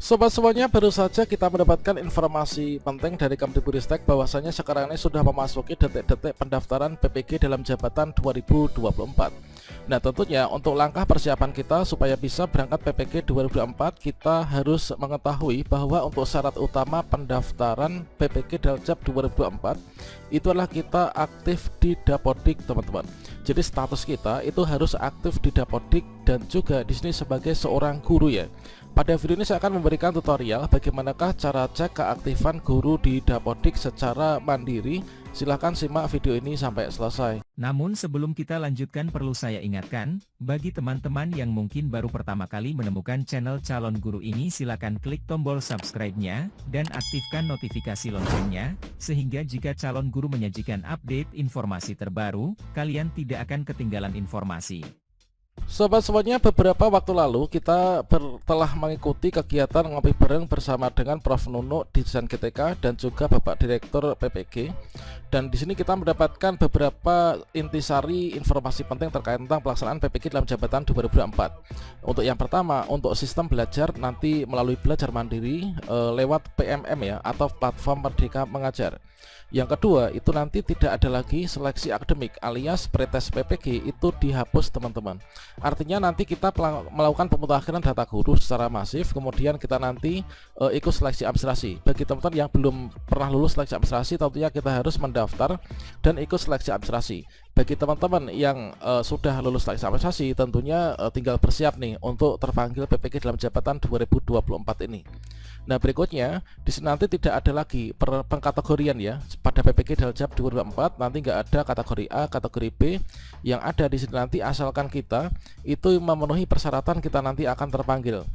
Sobat semuanya, baru saja kita mendapatkan informasi penting dari Kemdikbudristek bahwasanya sekarang ini sudah memasuki detik-detik pendaftaran PPG dalam jabatan 2024. Nah, tentunya untuk langkah persiapan kita supaya bisa berangkat PPG 2024, kita harus mengetahui bahwa untuk syarat utama pendaftaran PPG Daljab 2024 itu adalah kita aktif di Dapodik, teman-teman. Jadi status kita itu harus aktif di Dapodik dan juga di sini sebagai seorang guru ya. Pada video ini saya akan memberikan tutorial bagaimanakah cara cek keaktifan guru di Dapodik secara mandiri. Silahkan simak video ini sampai selesai. Namun sebelum kita lanjutkan perlu saya ingatkan, bagi teman-teman yang mungkin baru pertama kali menemukan channel Calon Guru ini silakan klik tombol subscribe-nya, dan aktifkan notifikasi loncengnya, sehingga jika calon guru menyajikan update informasi terbaru, kalian tidak akan ketinggalan informasi. Sobat semuanya, beberapa waktu lalu kita telah mengikuti kegiatan ngopi bareng bersama dengan Prof Nunu di Desain GTK dan juga Bapak Direktur PPG. Dan di sini kita mendapatkan beberapa intisari informasi penting terkait tentang pelaksanaan PPG dalam jabatan 2024. Untuk yang pertama, untuk sistem belajar nanti melalui belajar mandiri lewat PMM ya, atau platform Merdeka Mengajar. Yang kedua, itu nanti tidak ada lagi seleksi akademik alias pretest PPG itu dihapus, teman-teman. Artinya nanti kita melakukan pemutakhiran data guru secara masif, kemudian kita nanti ikut seleksi administrasi. Bagi teman-teman yang belum pernah lulus seleksi administrasi, tentunya kita harus mendaftar dan ikut seleksi administrasi. Bagi teman-teman yang sudah lulus seleksi administrasi, tentunya tinggal bersiap nih untuk terpanggil PPG dalam jabatan 2024 ini. Nah, berikutnya di sini nanti tidak ada lagi pengkategorian ya. Pada PPG Daljab 2024 nanti nggak ada kategori A, kategori B. Yang ada di sini nanti asalkan kita itu memenuhi persyaratan, kita nanti akan terpanggil.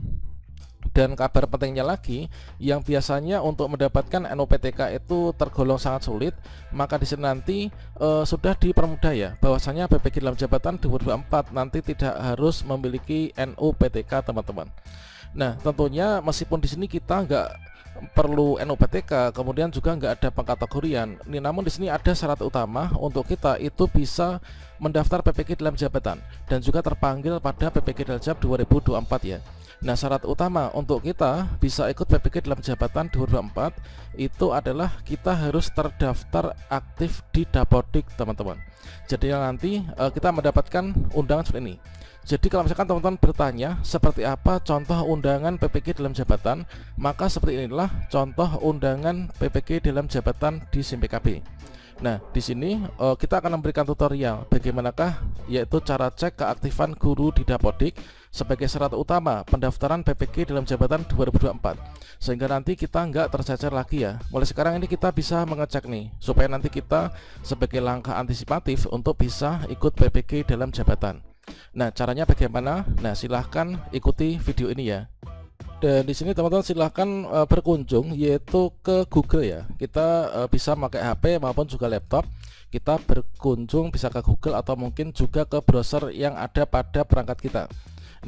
Dan kabar pentingnya lagi, yang biasanya untuk mendapatkan NUPTK itu tergolong sangat sulit, maka di sini nanti sudah dipermudah ya, bahwasanya PPG dalam jabatan 2024 nanti tidak harus memiliki NUPTK, teman-teman. Nah, tentunya meskipun di sini kita nggak perlu NUPTK, kemudian juga nggak ada pengkategorian. Ini namun di sini ada syarat utama untuk kita itu bisa mendaftar PPG dalam jabatan dan juga terpanggil pada PPG Daljab 2024 ya. Nah, syarat utama untuk kita bisa ikut PPG dalam jabatan 2024 itu adalah kita harus terdaftar aktif di Dapodik, teman-teman. Jadi nanti kita mendapatkan undangan seperti ini. Jadi kalau misalkan teman-teman bertanya seperti apa contoh undangan PPG dalam jabatan, maka seperti inilah contoh undangan PPG dalam jabatan di SIM PKB. Nah, di sini kita akan memberikan tutorial bagaimanakah yaitu cara cek keaktifan guru di Dapodik sebagai syarat utama pendaftaran PPG dalam jabatan 2024. Sehingga nanti kita nggak tercecer lagi ya. Mulai sekarang ini kita bisa mengecek nih, supaya nanti kita sebagai langkah antisipatif untuk bisa ikut PPG dalam jabatan. Nah, caranya bagaimana? Nah, silahkan ikuti video ini ya. Dan di sini teman-teman silahkan berkunjung yaitu ke Google ya. Kita bisa pakai HP maupun juga laptop. Kita berkunjung bisa ke Google atau mungkin juga ke browser yang ada pada perangkat kita.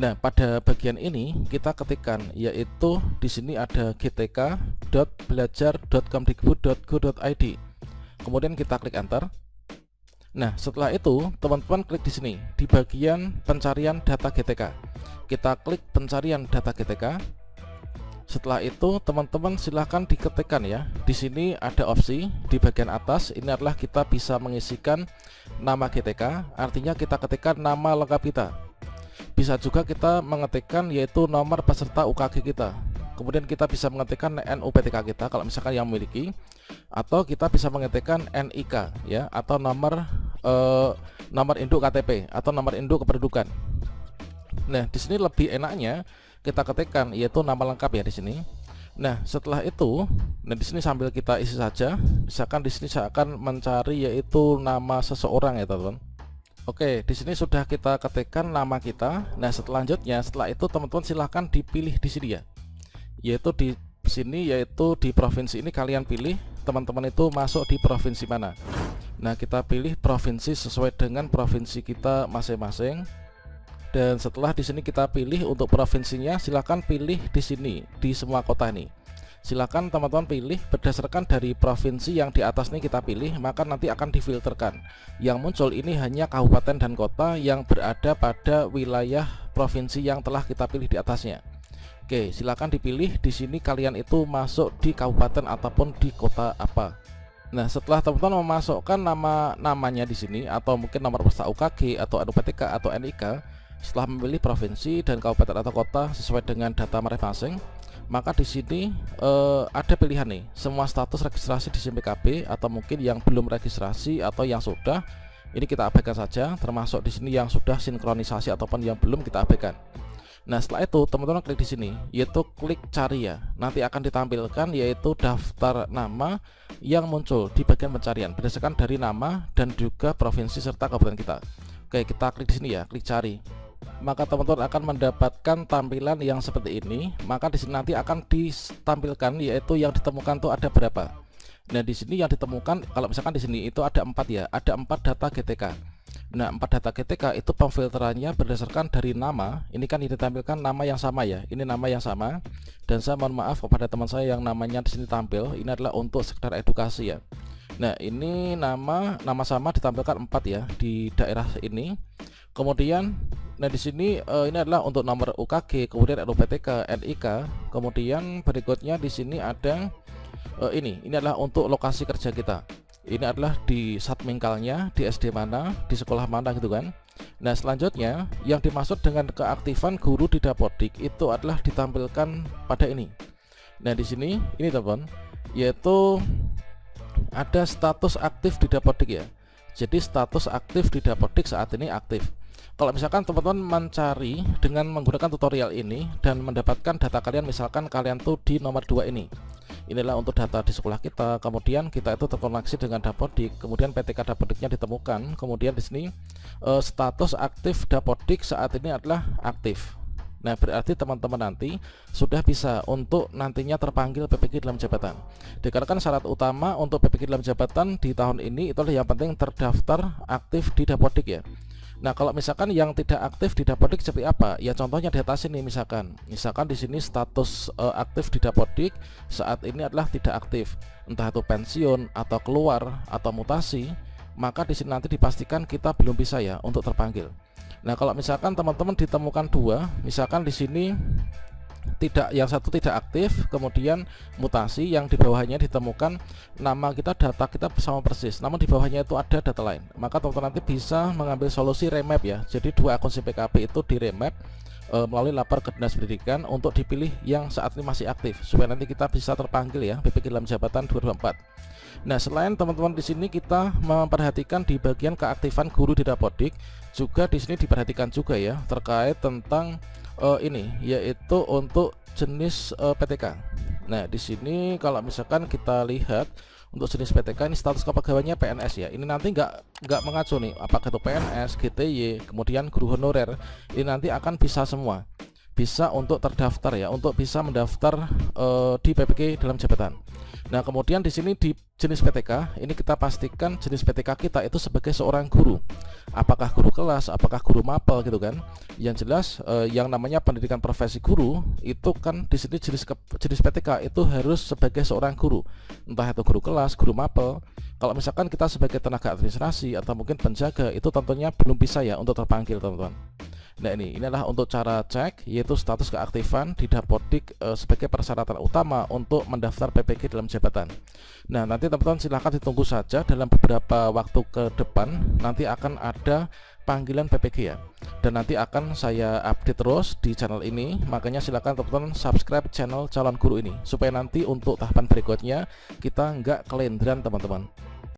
Nah, pada bagian ini kita ketikkan yaitu di sini ada gtk.belajar.kemdikbud.go.id. Kemudian kita klik enter. Nah, setelah itu teman-teman klik di sini di bagian pencarian data GTK. Kita klik pencarian data GTK. Setelah itu teman-teman silahkan diketikkan ya. Di sini ada opsi di bagian atas. Ini adalah kita bisa mengisikan nama GTK. Artinya kita ketikkan nama lengkap kita. Bisa juga kita mengetikkan yaitu nomor peserta UKG kita. Kemudian kita bisa mengetikkan NUPTK kita kalau misalkan yang memiliki, atau kita bisa mengetikkan NIK ya, atau nomor induk KTP atau nomor induk kependudukan. Nah, di sini lebih enaknya kita ketikkan yaitu nama lengkap ya di sini. Nah, setelah itu, nah di sini sambil kita isi saja. Misalkan di sini saya akan mencari yaitu nama seseorang ya, teman-teman. Oke, di sini sudah kita ketikkan nama kita. Nah, selanjutnya setelah itu teman-teman silahkan dipilih di sini ya. Yaitu di sini yaitu di provinsi ini kalian pilih teman-teman itu masuk di provinsi mana. Nah, kita pilih provinsi sesuai dengan provinsi kita masing-masing. Dan setelah di sini kita pilih untuk provinsinya, silahkan pilih di sini di semua kota ini. Silakan teman-teman pilih berdasarkan dari provinsi yang di atas nih kita pilih, maka nanti akan difilterkan. Yang muncul ini hanya kabupaten dan kota yang berada pada wilayah provinsi yang telah kita pilih di atasnya. Oke, silakan dipilih di sini kalian itu masuk di kabupaten ataupun di kota apa. Nah, setelah teman-teman memasukkan namanya di sini atau mungkin nomor peserta UKG atau NUPTK atau NIK, setelah memilih provinsi dan kabupaten atau kota sesuai dengan data masing-masing, maka di sini ada pilihan nih, semua status registrasi di SIM PKB atau mungkin yang belum registrasi atau yang sudah, ini kita abaikan saja, termasuk di sini yang sudah sinkronisasi ataupun yang belum kita abaikan. Nah, setelah itu teman-teman klik di sini, yaitu klik cari ya. Nanti akan ditampilkan yaitu daftar nama yang muncul di bagian pencarian berdasarkan dari nama dan juga provinsi serta kabupaten kita. Oke, kita klik di sini ya, klik cari. Maka teman-teman akan mendapatkan tampilan yang seperti ini. Maka di sini nanti akan ditampilkan yaitu yang ditemukan tuh ada berapa. Nah, di sini yang ditemukan kalau misalkan di sini itu ada 4 ya, ada 4 data GTK. Nah, 4 data GTK itu pemfilterannya berdasarkan dari nama. Ini kan ditampilkan nama yang sama ya. Ini nama yang sama. Dan saya mohon maaf kepada teman saya yang namanya di sini tampil. Ini adalah untuk sekedar edukasi ya. Nah, ini nama sama ditampilkan 4 ya di daerah ini. Kemudian nah di sini ini adalah untuk nomor UKG, kemudian NUPTK, NIK. Kemudian berikutnya di sini ada ini adalah untuk lokasi kerja kita. Ini adalah di Satmingkalnya, di SD mana, di sekolah mana gitu kan. Nah, selanjutnya yang dimaksud dengan keaktifan guru di Dapodik itu adalah ditampilkan pada ini. Nah, di sini ini teman-teman, yaitu ada status aktif di Dapodik ya. Jadi status aktif di Dapodik saat ini aktif. Kalau misalkan teman-teman mencari dengan menggunakan tutorial ini dan mendapatkan data kalian, misalkan kalian tuh di nomor 2 ini. Inilah untuk data di sekolah kita, kemudian kita itu terkoneksi dengan Dapodik, kemudian PTK Dapodiknya ditemukan, kemudian di sini status aktif Dapodik saat ini adalah aktif. Nah, berarti teman-teman nanti sudah bisa untuk nantinya terpanggil PPG dalam jabatan. Dikarenakan syarat utama untuk PPG dalam jabatan di tahun ini itu adalah yang penting terdaftar aktif di Dapodik ya. Nah, kalau misalkan yang tidak aktif di Dapodik seperti apa? Ya contohnya di atas ini misalkan di sini status aktif di Dapodik saat ini adalah tidak aktif, entah itu pensiun atau keluar atau mutasi, maka di sini nanti dipastikan kita belum bisa ya untuk terpanggil. Nah, kalau misalkan teman-teman ditemukan 2, misalkan di sini yang satu tidak aktif, kemudian mutasi, yang di bawahnya ditemukan nama kita, data kita sama persis, namun di bawahnya itu ada data lain, maka teman-teman nanti bisa mengambil solusi remap ya. Jadi 2 akun SIM PKB itu di remap melalui lapor ke Dinas Pendidikan untuk dipilih yang saat ini masih aktif supaya nanti kita bisa terpanggil ya PPG dalam jabatan 2024. Nah, selain teman-teman di sini kita memperhatikan di bagian keaktifan guru di Dapodik, juga di sini diperhatikan juga ya terkait tentang ini yaitu untuk jenis PTK. Nah, di sini kalau misalkan kita lihat untuk jenis PTK ini status kepegawaiannya PNS ya. Ini nanti nggak mengacu nih apakah itu PNS, GTY, kemudian guru honorer. Ini nanti akan bisa semua. Bisa untuk terdaftar ya, untuk bisa mendaftar di PPG dalam jabatan. Nah, kemudian di sini di jenis PTK ini kita pastikan jenis PTK kita itu sebagai seorang guru. Apakah guru kelas, apakah guru mapel gitu kan. Yang jelas yang namanya pendidikan profesi guru itu kan di sini jenis PTK itu harus sebagai seorang guru. Entah itu guru kelas, guru mapel. Kalau misalkan kita sebagai tenaga administrasi atau mungkin penjaga itu tentunya belum bisa ya untuk terpanggil, teman-teman. Nah, ini adalah untuk cara cek yaitu status keaktifan di Dapodik sebagai persyaratan utama untuk mendaftar PPG dalam jabatan. Nah, nanti teman-teman silahkan ditunggu saja dalam beberapa waktu ke depan nanti akan ada panggilan PPG ya. Dan nanti akan saya update terus di channel ini. Makanya silahkan teman-teman subscribe channel Calon Guru ini supaya nanti untuk tahapan berikutnya kita nggak kelenderan, teman-teman.